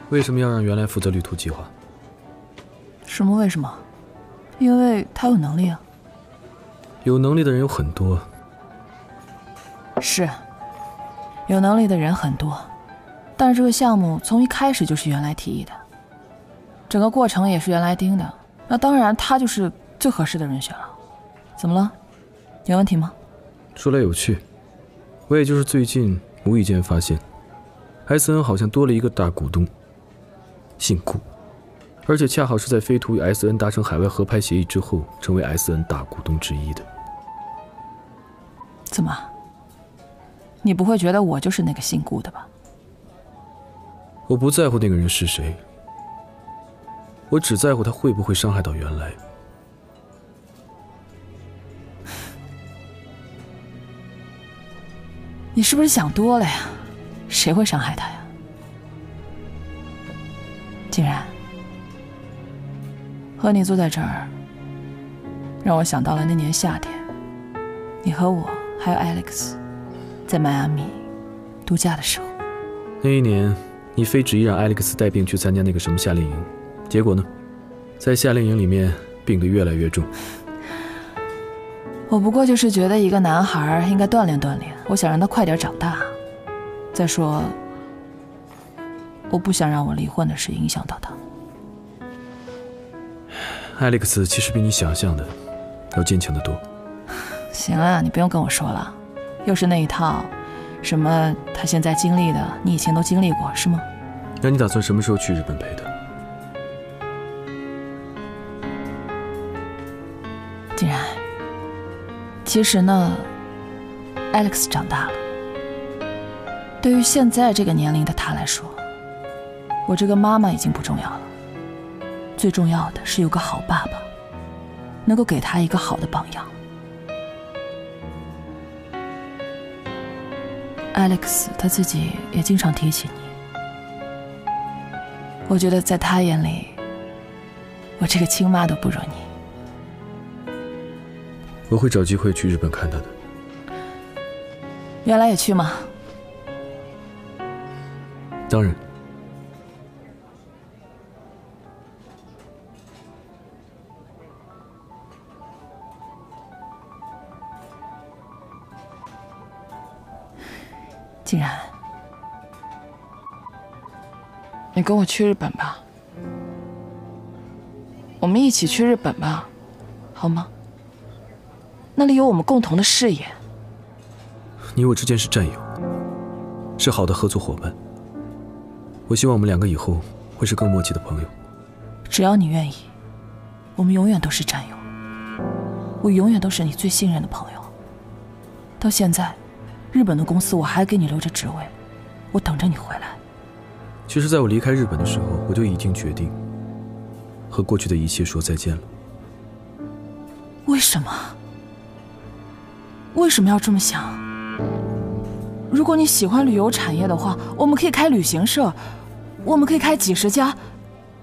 为什么要让原来负责旅途计划？什么为什么？因为他有能力啊。有能力的人有很多。是，有能力的人很多，但是这个项目从一开始就是原来提议的，整个过程也是原来定的，那当然他就是最合适的人选了。怎么了？有问题吗？说来有趣，我也就是最近无意间发现 ，SN 好像多了一个大股东，姓顾，而且恰好是在飞图与 SN 达成海外合拍协议之后，成为 SN 大股东之一的。怎么？你不会觉得我就是那个姓顾的吧？我不在乎那个人是谁，我只在乎他会不会伤害到原来。你是不是想多了呀？谁会伤害他呀？竟然和你坐在这儿，让我想到了那年夏天，你和我还有 Alex 在迈阿密度假的时候。那一年，你非执意让 Alex 带病去参加那个什么夏令营，结果呢，在夏令营里面病得越来越重。我不过就是觉得一个男孩应该锻炼锻炼，我想让他快点长大。再说，我不想让我离婚的事影响到他。Alex 其实比你想象的要坚强得多。行了，你不用跟我说了，又是那一套，什么他现在经历的，你以前都经历过，是吗？那你打算什么时候去日本陪他？竟然，其实呢 ，Alex 长大了。对于现在这个年龄的他来说，我这个妈妈已经不重要了。最重要的是有个好爸爸，能够给他一个好的榜样。Alex 他自己也经常提起你，我觉得在他眼里，我这个亲妈都不如你。我会找机会去日本看他的。原来也去吗？当然。竟然，你跟我去日本吧，我们一起去日本吧，好吗？那里有我们共同的事业。你我之间是战友，是好的合作伙伴。我希望我们两个以后会是更默契的朋友。只要你愿意，我们永远都是战友。我永远都是你最信任的朋友。到现在，日本的公司我还给你留着职位，我等着你回来。其实在我离开日本的时候，我就已经决定和过去的一切说再见了。为什么？为什么要这么想？如果你喜欢旅游产业的话，我们可以开旅行社，我们可以开几十家，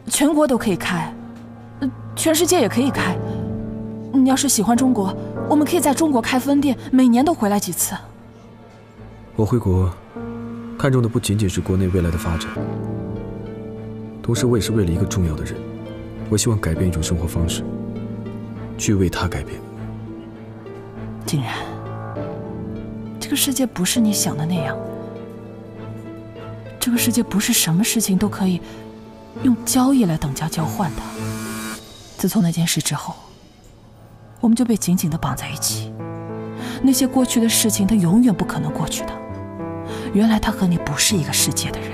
全国都可以开，全世界也可以开。你要是喜欢中国，我们可以在中国开分店，每年都回来几次。我回国看重的不仅仅是国内未来的发展，同时我也是为了一个重要的人，我希望改变一种生活方式，去为他改变。竟然，这个世界不是你想的那样，这个世界不是什么事情都可以用交易来等价交换的。自从那件事之后，我们就被紧紧地绑在一起，那些过去的事情它永远不可能过去的。原来他和你不是一个世界的人。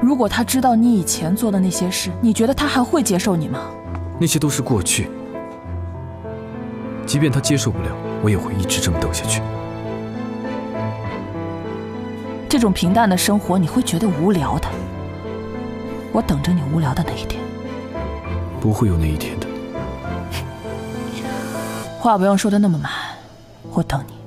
如果他知道你以前做的那些事，你觉得他还会接受你吗？那些都是过去，即便他接受不了，我也会一直这么斗下去。这种平淡的生活你会觉得无聊的，我等着你无聊的那一天。不会有那一天的。话不用说的那么满，我等你。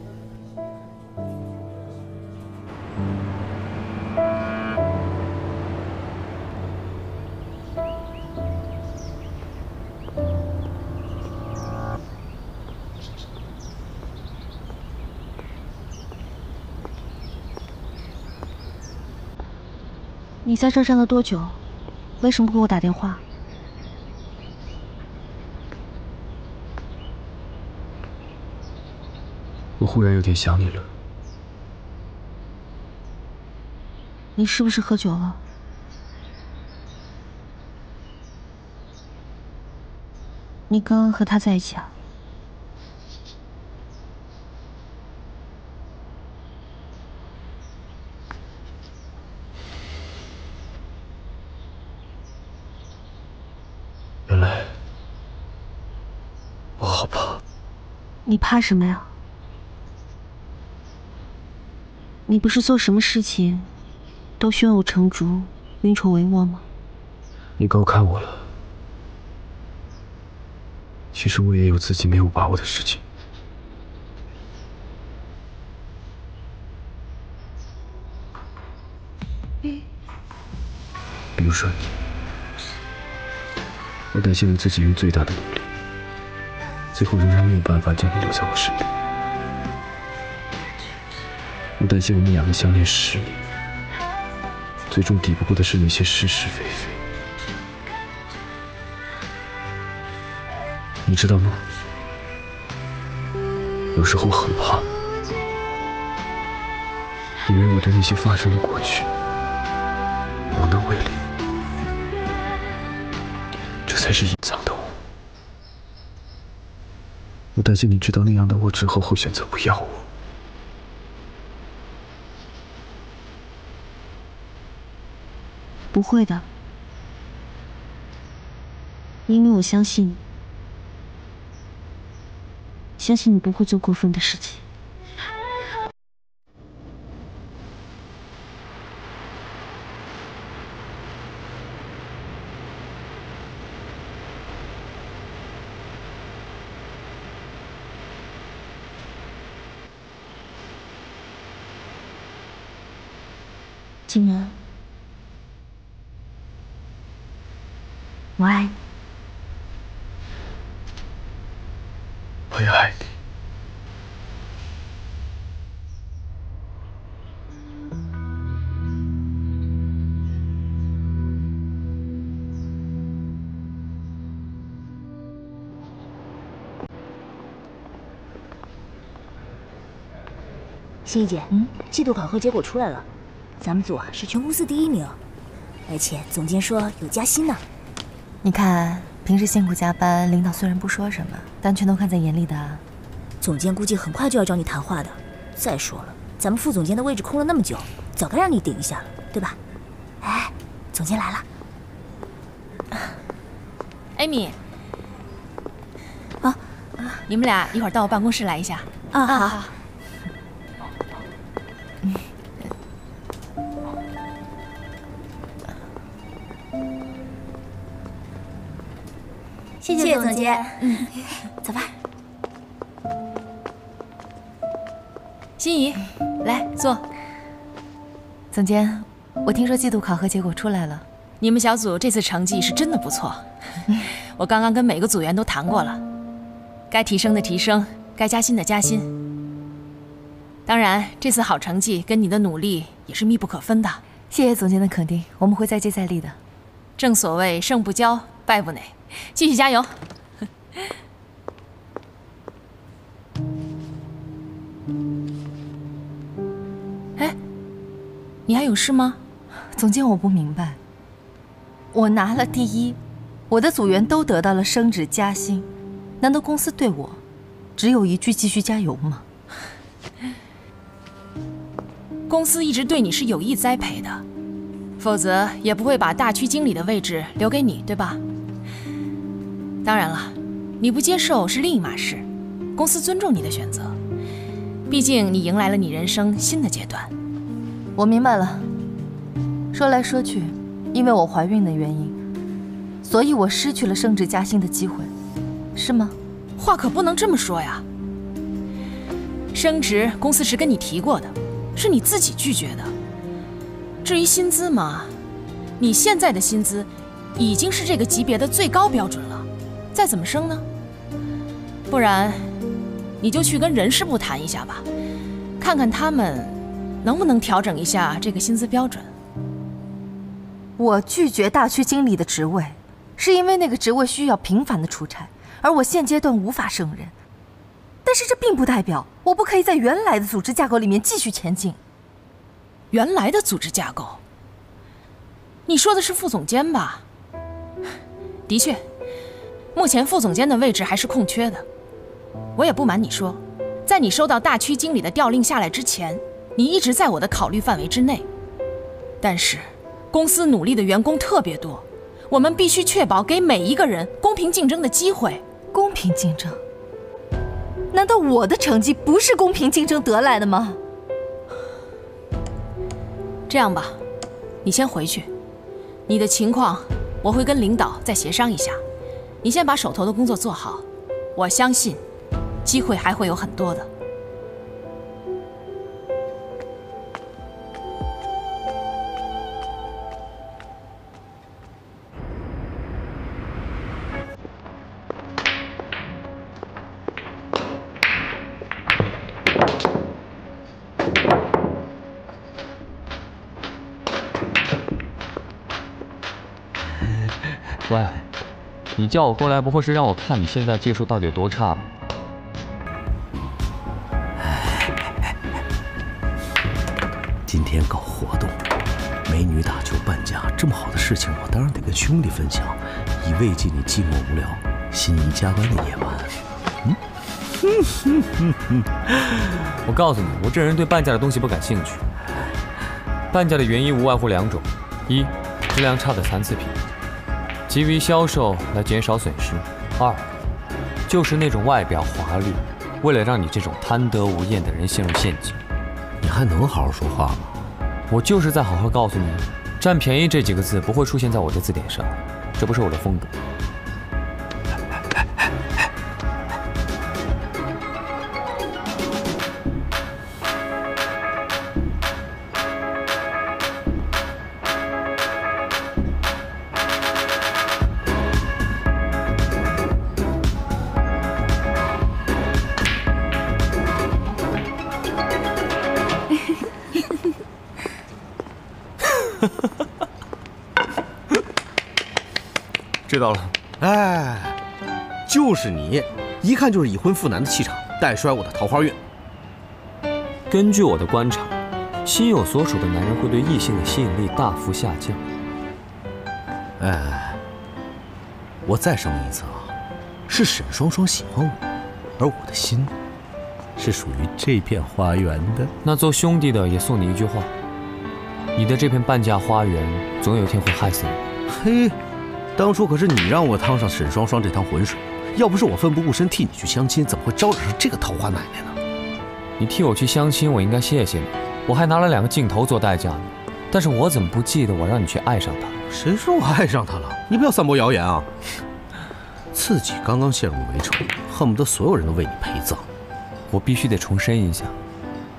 你在这儿站了多久？为什么不给我打电话？我忽然有点想你了。你是不是喝酒了？你刚刚和他在一起啊？原来我好怕。你怕什么呀？你不是做什么事情都胸有成竹、运筹帷幄吗？你高看我了。其实我也有自己没有把握的事情。比如说你，我担心我自己用最大的努力，最后仍然没有办法将你留在我身边。我担心我们两个相恋10年，最终抵不过的是那些是是非非。你知道吗？有时候我很怕，以为我对那些发生的过去无能为力，这才是隐藏的我。我担心你知道那样的我之后会选择不要我。不会的，因为我相信你，相信你不会做过分的事情。静然，我爱你。我也爱你。心怡姐，季度考核结果出来了，咱们组啊是全公司第1名，而且总监说有加薪呢。你看，平时辛苦加班，领导虽然不说什么，但全都看在眼里的啊。总监估计很快就要找你谈话的。再说了，咱们副总监的位置空了那么久，早该让你顶一下了，对吧？哎，总监来了。艾米，啊，你们俩一会儿到我办公室来一下。啊，好。谢谢总监。走吧。心怡，来坐。总监，我听说季度考核结果出来了，你们小组这次成绩是真的不错。我刚刚跟每个组员都谈过了，该提升的提升，该加薪的加薪。当然，这次好成绩跟你的努力也是密不可分的。谢谢总监的肯定，我们会再接再厉的。正所谓胜不骄，败不馁，继续加油。哎，你还有事吗？总监，我不明白，我拿了第1，我的组员都得到了升职加薪，难道公司对我只有一句继续加油吗？公司一直对你是有意栽培的，否则也不会把大区经理的位置留给你，对吧？当然了，你不接受是另一码事，公司尊重你的选择，毕竟你迎来了你人生新的阶段。我明白了。说来说去，因为我怀孕的原因，所以我失去了升职加薪的机会，是吗？话可不能这么说呀。升职公司是跟你提过的，是你自己拒绝的。至于薪资嘛，你现在的薪资已经是这个级别的最高标准了，再怎么升呢？不然，你就去跟人事部谈一下吧，看看他们能不能调整一下这个薪资标准。我拒绝大区经理的职位，是因为那个职位需要频繁的出差，而我现阶段无法胜任。但是这并不代表我不可以在原来的组织架构里面继续前进。原来的组织架构？你说的是副总监吧？的确，目前副总监的位置还是空缺的。我也不瞒你说，在你收到大区经理的调令下来之前，你一直在我的考虑范围之内。但是，公司努力的员工特别多，我们必须确保给每一个人公平竞争的机会。公平竞争？难道我的成绩不是公平竞争得来的吗？这样吧，你先回去，你的情况我会跟领导再协商一下。你先把手头的工作做好，我相信机会还会有很多的。喂，你叫我过来，不会是让我看你现在技术到底有多差吧？今天搞活动，美女打球半价，这么好的事情，我当然得跟兄弟分享，以慰藉你寂寞无聊、心仪加班的夜晚。我告诉你，我这人对半价的东西不感兴趣。半价的原因无外乎2种：一，质量差的残次品，急于销售来减少损失；二，就是那种外表华丽，为了让你这种贪得无厌的人陷入陷阱。你还能好好说话吗？我就是在好好告诉你，占便宜这几个字不会出现在我的字典上，这不是我的风格。知道了。哎，就是你，一看就是已婚妇男的气场，带衰我的桃花运。根据我的观察，心有所属的男人会对异性的吸引力大幅下降。哎，我再声明一次啊，是沈双双喜欢我，而我的心是属于这片花园的。那做兄弟的也送你一句话：你的这片半价花园，总有一天会害死你。嘿。当初可是你让我趟上沈双双这趟浑水，要不是我奋不顾身替你去相亲，怎么会招惹上这个桃花奶奶呢？你替我去相亲，我应该谢谢你，我还拿了2个镜头做代价呢。但是我怎么不记得我让你去爱上她？谁说我爱上她了？你不要散播谣言啊！自己刚刚陷入围城，恨不得所有人都为你陪葬。我必须得重申一下，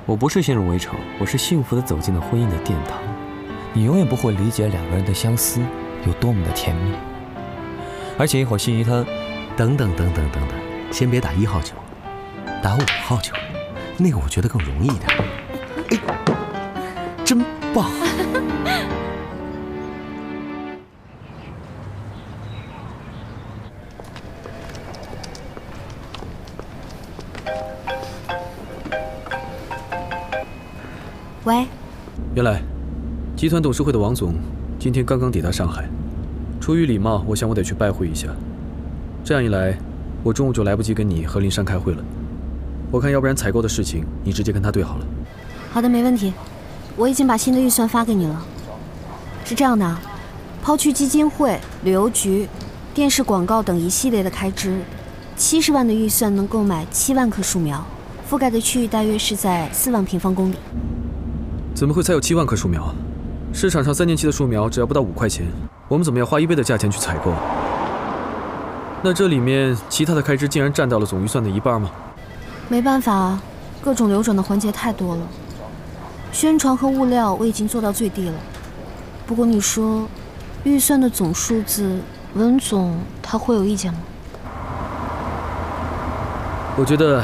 我不是陷入围城，我是幸福地走进了婚姻的殿堂。你永远不会理解2个人的相思有多么的甜蜜。而且一会儿心仪他，等等，先别打1号球，打5号球，那个我觉得更容易一点。哎，真棒！喂，原来，集团董事会的王总今天刚刚抵达上海。出于礼貌，我想我得去拜会一下。这样一来，我中午就来不及跟你和林珊开会了。我看要不然采购的事情你直接跟他对好了。好的，没问题。我已经把新的预算发给你了。是这样的，抛去基金会、旅游局、电视广告等一系列的开支，70万的预算能购买7万棵树苗，覆盖的区域大约是在4万平方公里。怎么会才有7万棵树苗啊？市场上3年期的树苗只要不到5块钱，我们怎么要花1倍的价钱去采购？那这里面其他的开支竟然占到了总预算的1半吗？没办法，各种流转的环节太多了。宣传和物料我已经做到最低了。不过你说，预算的总数字，文总他会有意见吗？我觉得，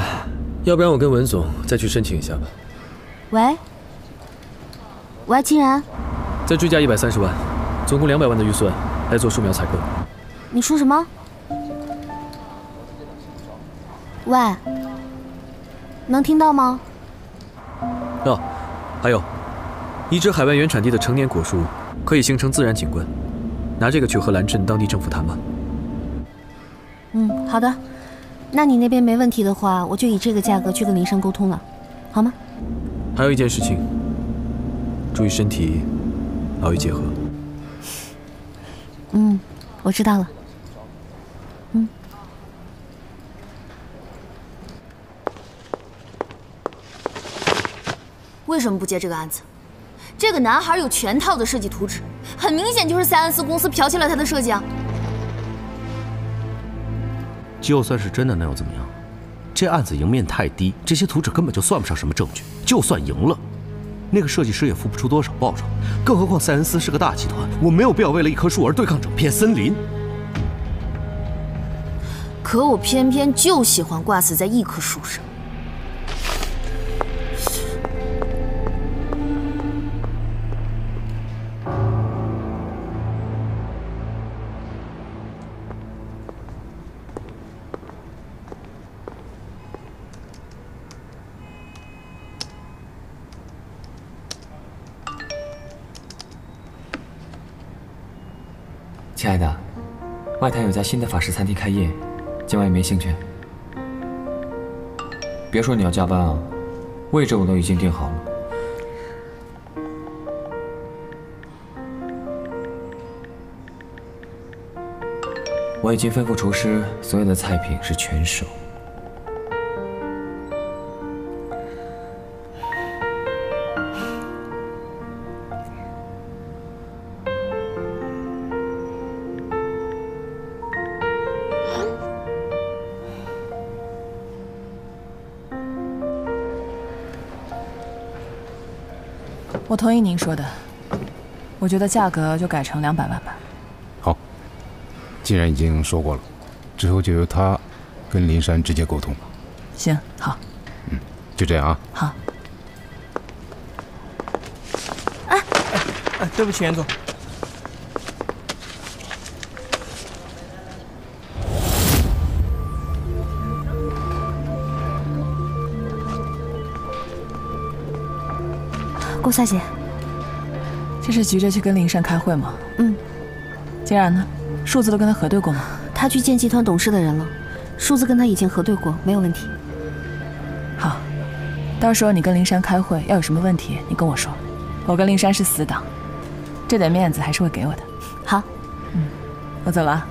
要不然我跟文总再去申请一下吧。喂，金然。再追加130万，总共200万的预算来做树苗采购。你说什么？喂，能听到吗？哦，还有，一只海外原产地的成年果树可以形成自然景观，拿这个去和蓝镇当地政府谈吧。好的。那你那边没问题的话，我就以这个价格去跟林珊沟通了，好吗？还有一件事情，注意身体，劳逸结合。我知道了。为什么不接这个案子？这个男孩有全套的设计图纸，很明显就是塞恩斯公司剽窃了他的设计啊！就算是真的，那又怎么样？这案子赢面太低，这些图纸根本就算不上什么证据。就算赢了，那个设计师也付不出多少报酬。更何况塞恩斯是个大集团，我没有必要为了一棵树而对抗整片森林。可我偏偏就喜欢挂死在一棵树上。亲爱的，外滩有家新的法式餐厅开业，今晚也没兴趣？别说你要加班啊，位置我都已经订好了。我已经吩咐厨师，所有的菜品是全熟。我同意您说的，我觉得价格就改成200万吧。好，既然已经说过了，之后就由他跟林珊直接沟通。行，好。就这样啊。好。对不起，严总。郭小姐，这是急着去跟林珊开会吗？既然呢？数字都跟他核对过吗？他去见集团董事的人了，数字跟他已经核对过，没有问题。好，到时候你跟林珊开会要有什么问题，你跟我说。我跟林珊是死党，这点面子还是会给我的。好，我走了啊。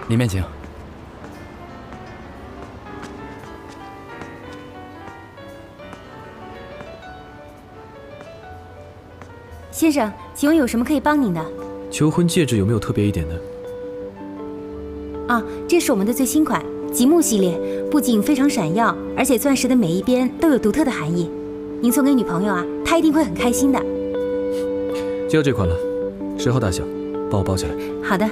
里面请。先生，请问有什么可以帮您的？求婚戒指有没有特别一点的？啊，这是我们的最新款极目系列，不仅非常闪耀，而且钻石的每一边都有独特的含义。您送给女朋友啊，她一定会很开心的。就要这款了，10号大小，帮我包起来。好的。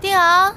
丁昂，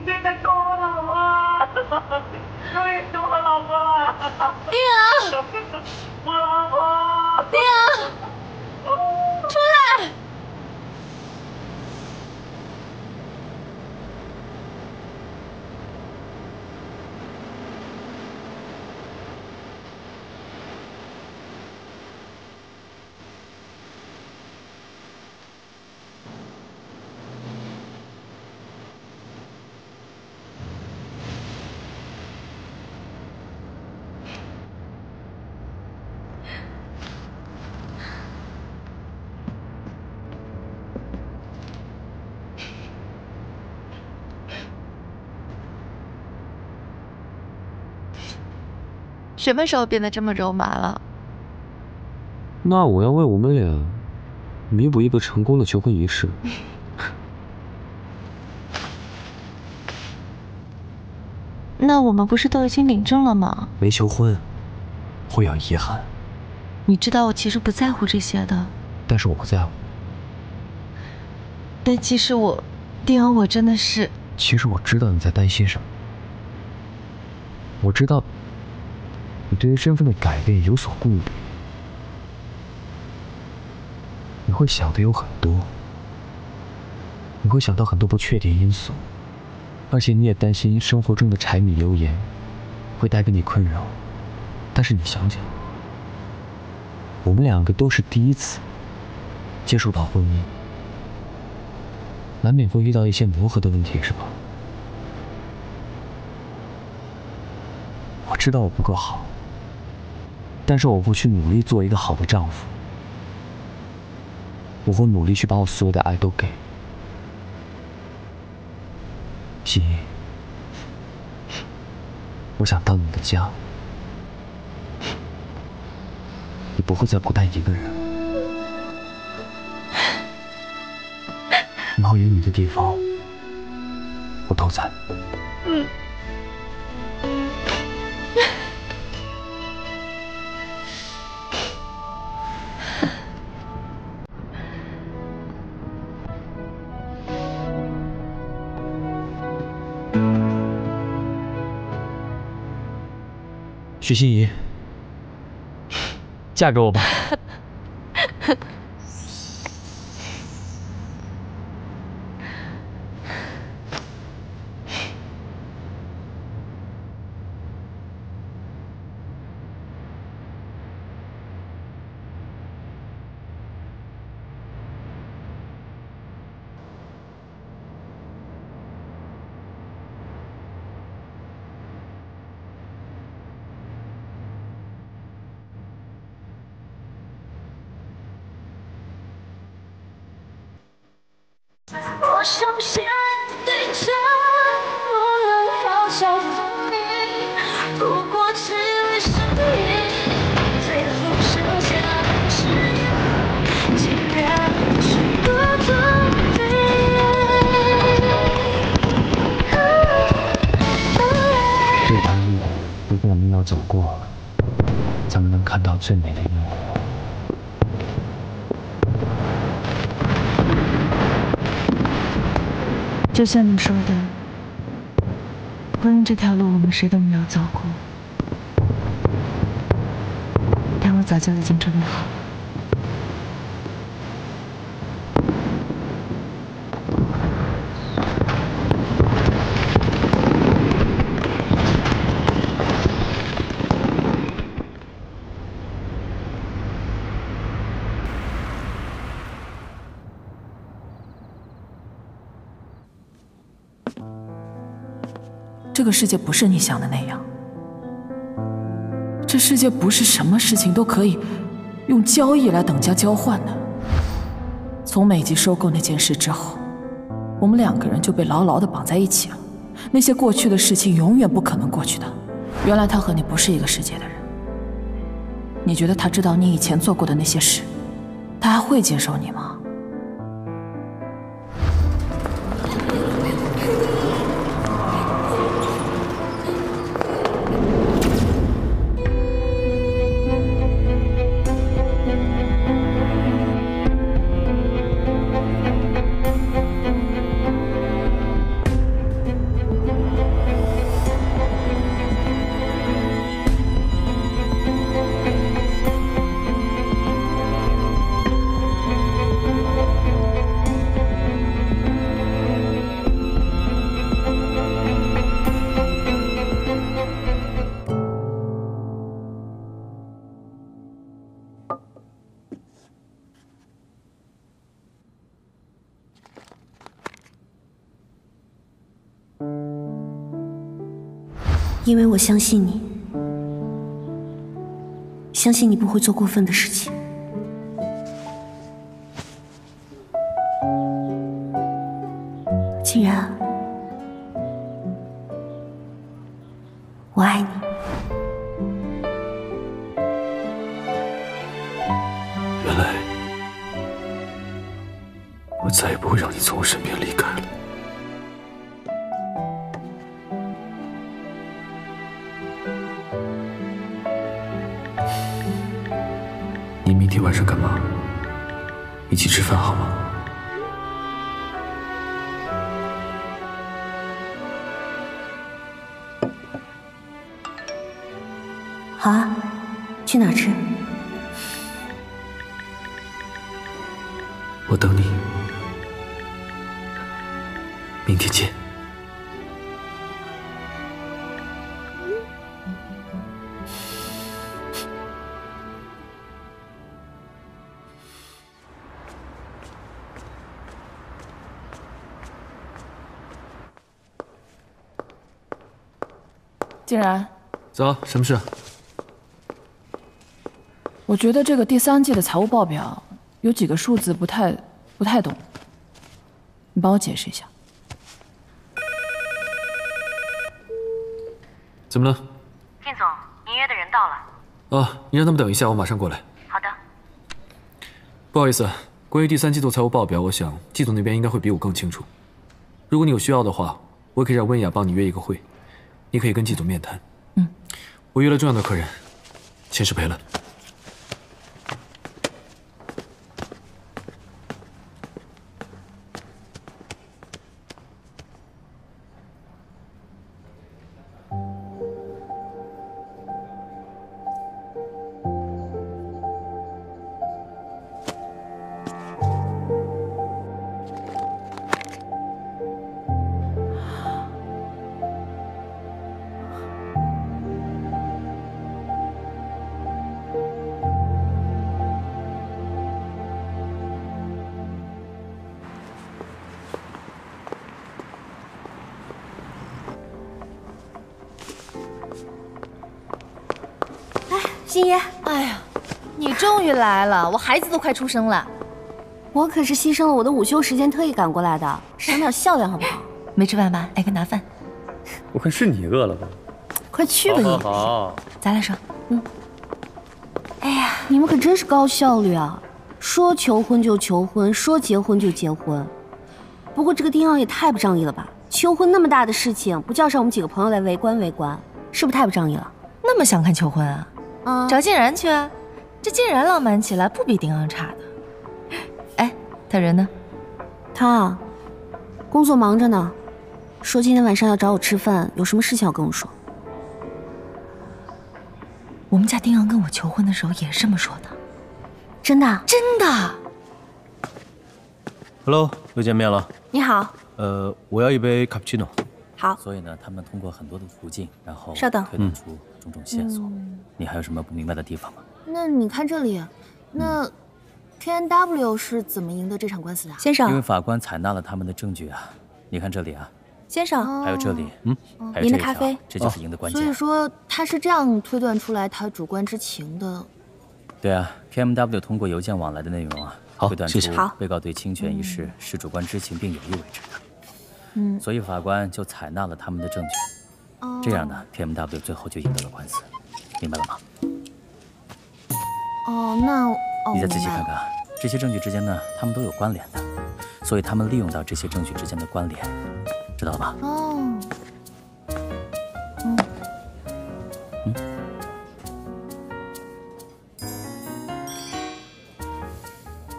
真的救我老婆！终于救我老婆了！丁阳，我老婆！丁阳，出来！什么时候变得这么肉麻了？那我要为我们俩弥补一个成功的求婚仪式。那我们不是都已经领证了吗？没求婚，会有遗憾。你知道我其实不在乎这些的。但是我不在乎。但其实丁阳，我真的是……其实我知道你在担心什么。我知道你对于身份的改变有所顾虑，你会想的有很多，你会想到很多不确定因素，而且你也担心生活中的柴米油盐会带给你困扰。但是你想想，我们两个都是第一次接触到婚姻，难免会遇到一些磨合的问题，是吧？我知道我不够好，但是我会去努力做一个好的丈夫，我会努力去把我所有的爱都给心怡。我想当你的家，你不会再孤单一个人，以后有你的地方我都在。许心怡，嫁给我吧。我手心对着我好像风铃，不过只为声音，最后剩下的只有竟然是孤独的这条路如果我们要走过，咱们能看到最美的烟火。就像你说的，婚姻这条路我们谁都没有走过，但我早就已经准备好了。这个世界不是你想的那样，这世界不是什么事情都可以用交易来等价交换的。从美极收购那件事之后，我们两个人就被牢牢地绑在一起了。那些过去的事情永远不可能过去的。原来他和你不是一个世界的人。你觉得他知道你以前做过的那些事，他还会接受你吗？因为我相信你，相信你不会做过分的事情。竟然，我爱你。原来，我再也不会让你从我身边离开了。你明天晚上干嘛？一起吃饭好吗？好啊，去哪儿吃？我等你，明天见。竟然，走，什么事？我觉得这个第3季的财务报表有几个数字不太懂，你帮我解释一下。怎么了？靳总，您约的人到了。啊，你让他们等一下，我马上过来。好的。不好意思，关于第3季度财务报表，我想季总那边应该会比我更清楚。如果你有需要的话，我也可以让温雅帮你约一个会，你可以跟季总面谈。我约了重要的客人，钱是赔了。星爷，哎呀，你终于来了，我孩子都快出生了。我可是牺牲了我的午休时间特意赶过来的，省点笑料好不好？没吃饭吧？来，给拿饭。我看是你饿了吧？快去吧你。好，咱俩说。哎呀，你们可真是高效率啊！说求婚就求婚，说结婚就结婚。不过这个丁阳也太不仗义了吧！求婚那么大的事情，不叫上我们几个朋友来围观围观，是不是太不仗义了？那么想看求婚啊？找静然去啊，这静然浪漫起来不比丁阳差的。哎，他人呢？他啊，工作忙着呢，说今天晚上要找我吃饭，有什么事情要跟我说。我们家丁阳跟我求婚的时候也是这么说的。真的？真的。Hello， 又见面了。你好。我要一杯卡布奇诺。好。所以呢，他们通过很多的途径，然后稍等推断出种种线索。你还有什么不明白的地方吗？那你看这里，那 KNW 是怎么赢得这场官司的？先生，因为法官采纳了他们的证据啊。你看这里啊。先生，还有这里，还有您这一条的咖啡，这就是赢的关键。所以说他是这样推断出来他主观知情的。对啊 ，KMW 通过邮件往来的内容啊，推断出被告对侵权一事是主观知情并有意为之的。所以法官就采纳了他们的证据。这样呢 ，KMW 最后就赢得了官司，明白了吗？你再仔细看看，这些证据之间呢，他们都有关联的，所以他们利用到这些证据之间的关联，知道了吧？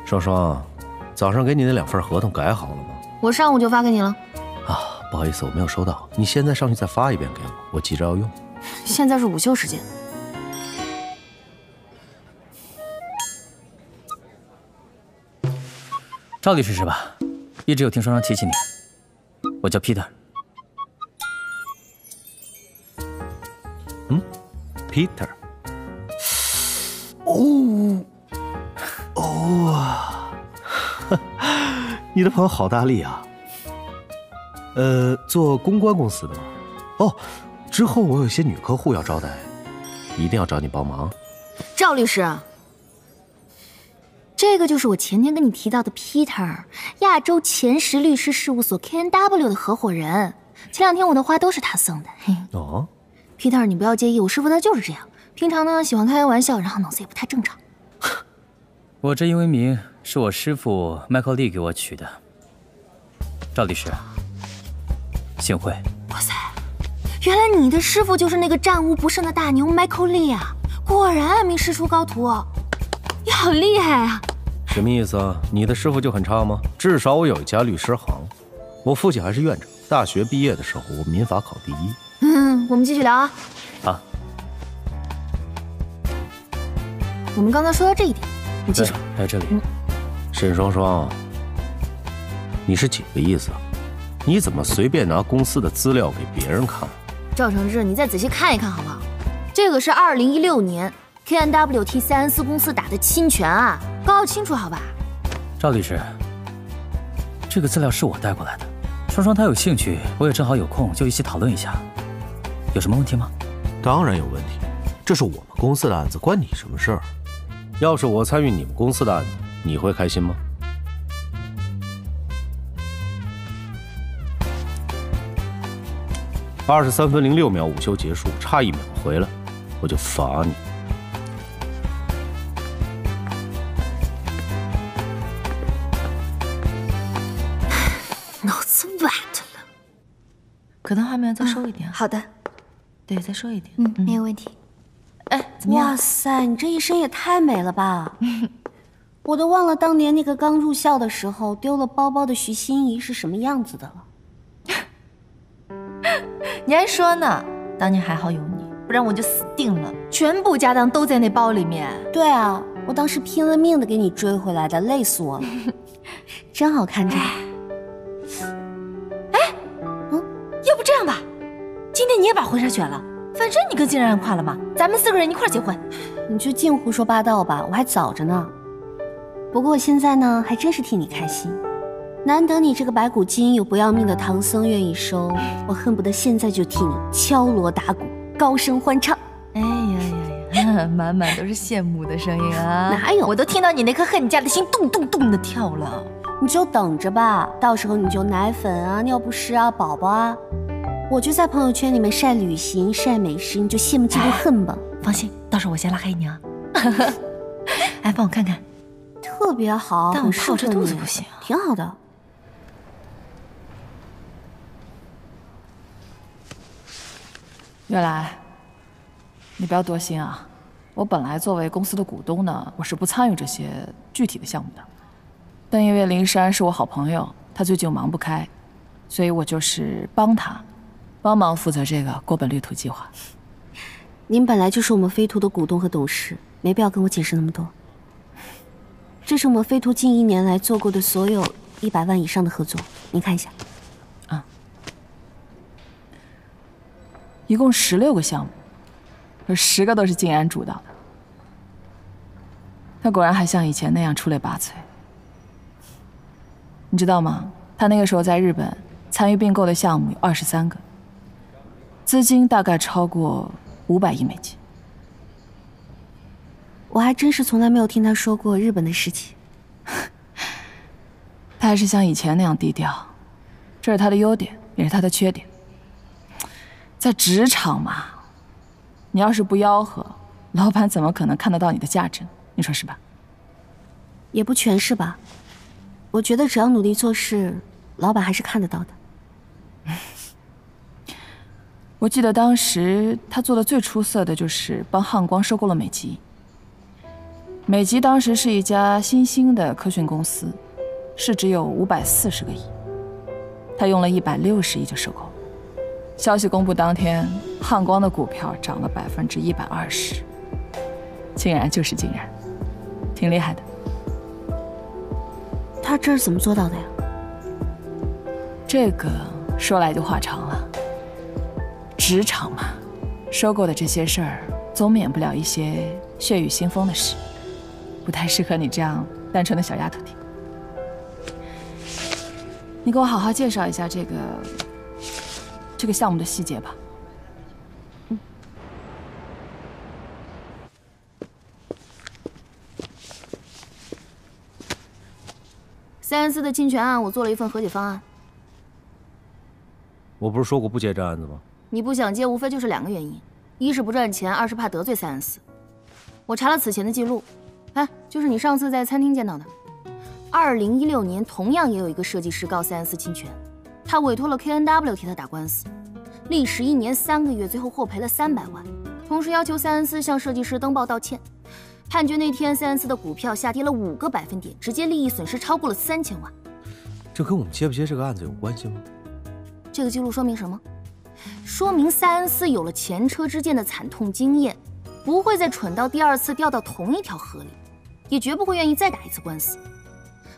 双双，早上给你那2份合同改好了吗？我上午就发给你了。啊，不好意思，我没有收到。你现在上去再发一遍给我，我急着要用。现在是午休时间。赵律师是吧？一直有听双双提起你。我叫 Peter。Peter。你的朋友好大力啊。做公关公司的吗？哦，之后我有些女客户要招待，一定要找你帮忙。赵律师，这个就是我前天跟你提到的 Peter， 亚洲前10律师事务所 KNW 的合伙人。前2天我的花都是他送的。哦 ，Peter， 你不要介意，我师傅他就是这样，平常呢喜欢开玩笑，然后脑子也不太正常。我这英文名是我师傅 Michael Lee 给我取的。赵律师，幸会。哇塞，原来你的师傅就是那个战无不胜的大牛 Michael Lee 啊！果然爱民师出高徒，你好厉害啊！什么意思啊？你的师傅就很差吗？至少我有一家律师行，我父亲还是院长，大学毕业的时候我民法考第1。我们继续聊啊。好。我们刚才说到这一点，你记住。在这里。沈双双，你是几个意思啊？你怎么随便拿公司的资料给别人看？赵承志，你再仔细看一看好不好？这个是2016年 KNW 替塞恩斯公司打的侵权案，搞搞清楚好吧？赵律师，这个资料是我带过来的，双双她有兴趣，我也正好有空，就一起讨论一下。有什么问题吗？当然有问题，这是我们公司的案子，关你什么事儿？要是我参与你们公司的案子，你会开心吗？23分06秒午休结束，差1秒回来，我就罚你。脑子崴的了。可能画面再收一点。好的。对，再收一点。没有问题。哎，怎么样？哇塞，你这一身也太美了吧！我都忘了当年那个刚入校的时候丢了包包的徐心怡是什么样子的了。你还说呢？当年还好有你，不然我就死定了，全部家当都在那包里面。对啊，我当时拼了命的给你追回来的，累死我了。真好看着。要不这样吧，今天你也把婚纱选了，反正你跟金然跨了嘛，咱们4个人一块结婚。你就净胡说八道吧，我还早着呢。不过现在呢，还真是替你开心。难得你这个白骨精有不要命的唐僧愿意收，我恨不得现在就替你敲锣打鼓，高声欢唱。哎呀，满满都是羡慕的声音啊！哪有？我都听到你那颗恨你家的心咚咚咚的跳了。你就等着吧，到时候你就奶粉啊、尿不湿啊、宝宝啊，我就在朋友圈里面晒旅行、晒美食，你就羡慕嫉妒恨吧。放心，到时候我先拉黑你啊。哎，帮我看看，特别好，但我泡着肚子不行，挺好的。月来，你不要多心啊！我本来作为公司的股东呢，我是不参与这些具体的项目的。但因为林珊是我好朋友，他最近忙不开，所以我就是帮忙负责这个国本绿图计划。您本来就是我们飞图的股东和董事，没必要跟我解释那么多。这是我们飞图近1年来做过的所有100万以上的合作，您看一下。一共16个项目，有10个都是静然主导的。他果然还像以前那样出类拔萃。你知道吗？他那个时候在日本参与并购的项目有23个，资金大概超过500亿美金。我还真是从来没有听他说过日本的事情。他还是像以前那样低调，这是他的优点，也是他的缺点。在职场嘛，你要是不吆喝，老板怎么可能看得到你的价值？你说是吧？也不全是吧。我觉得只要努力做事，老板还是看得到的。我记得当时他做的最出色的就是帮汉光收购了美极。美极当时是一家新兴的科讯公司，市值有540个亿，他用了160亿就收购了。消息公布当天，汉光的股票涨了120%。竟然就是竟然，挺厉害的。他这是怎么做到的呀？这个说来就话长了。职场嘛，收购的这些事儿，总免不了一些血雨腥风的事，不太适合你这样单纯的小丫头听。你给我好好介绍一下这个项目的细节吧。塞恩斯的侵权案，我做了一份和解方案。我不是说过不接这案子吗？你不想接，无非就是2个原因：一是不赚钱，二是怕得罪塞恩斯。我查了此前的记录，哎，就是你上次在餐厅见到的。2016年，同样也有一个设计师告塞恩斯侵权，他委托了 KNW 替他打官司，历时1年3个月，最后获赔了300万，同时要求塞恩斯向设计师登报道歉。判决那天，塞恩斯的股票下跌了5个百分点，直接利益损失超过了3000万。这跟我们接不接这个案子有关系吗？这个记录说明什么？说明塞恩斯有了前车之鉴的惨痛经验，不会再蠢到第2次掉到同一条河里，也绝不会愿意再打一次官司。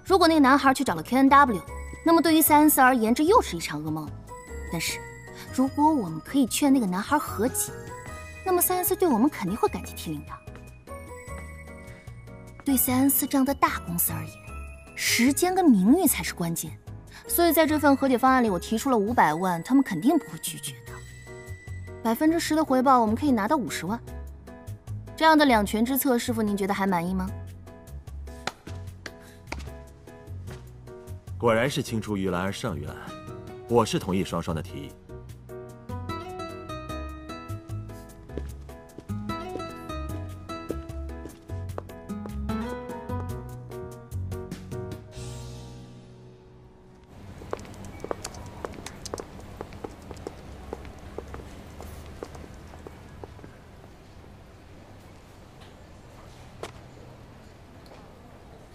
如果那个男孩去找了 KNW， 那么对于塞恩斯而言，这又是一场噩梦。但是，如果我们可以劝那个男孩和解，那么塞恩斯对我们肯定会感激涕零的。对塞恩斯这样的大公司而言，时间跟名誉才是关键。所以在这份和解方案里，我提出了500万，他们肯定不会拒绝的。10%的回报，我们可以拿到50万。这样的两全之策，师傅您觉得还满意吗？果然是青出于蓝而胜于蓝，我是同意双双的提议。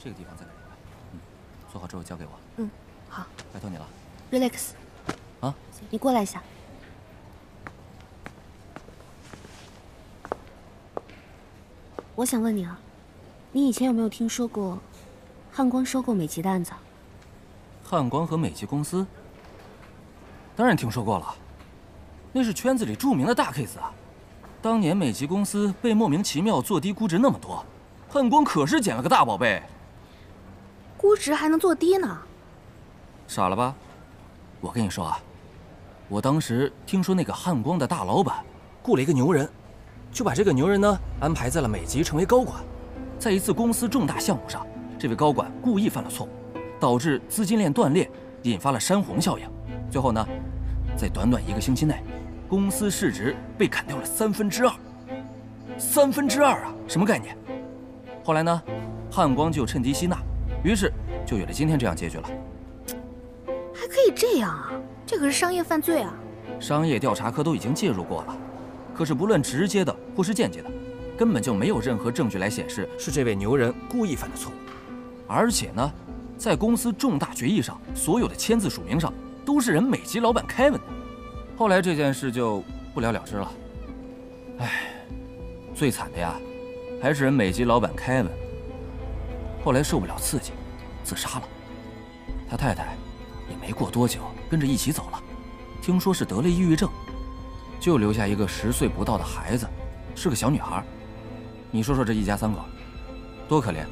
这个地方再来一个，做好之后交给我。好，拜托你了。Relax。啊，你过来一下。我想问你啊，你以前有没有听说过汉光收购美极的案子？汉光和美极公司？当然听说过了，那是圈子里著名的大 case 啊。当年美极公司被莫名其妙做低估值那么多，汉光可是捡了个大宝贝。估值还能做低呢？傻了吧？我跟你说啊，我当时听说那个汉光的大老板雇了一个牛人，就把这个牛人呢安排在了美极成为高管。在一次公司重大项目上，这位高管故意犯了错误，导致资金链断裂，引发了山洪效应。最后呢，在短短1个星期内，公司市值被砍掉了2/3。2/3啊，什么概念？后来呢，汉光就趁机吸纳，于是就有了今天这样结局了。还可以这样啊？这可是商业犯罪啊！商业调查科都已经介入过了，可是不论直接的或是间接的，根本就没有任何证据来显示是这位牛人故意犯的错误。而且呢，在公司重大决议上，所有的签字署名上都是人美极老板凯文的。后来这件事就不了了之了。唉，最惨的呀，还是人美极老板凯文。后来受不了刺激，自杀了。他太太也没过多久跟着一起走了，听说是得了抑郁症，就留下一个10岁不到的孩子，是个小女孩。你说说这一家3口，多可怜！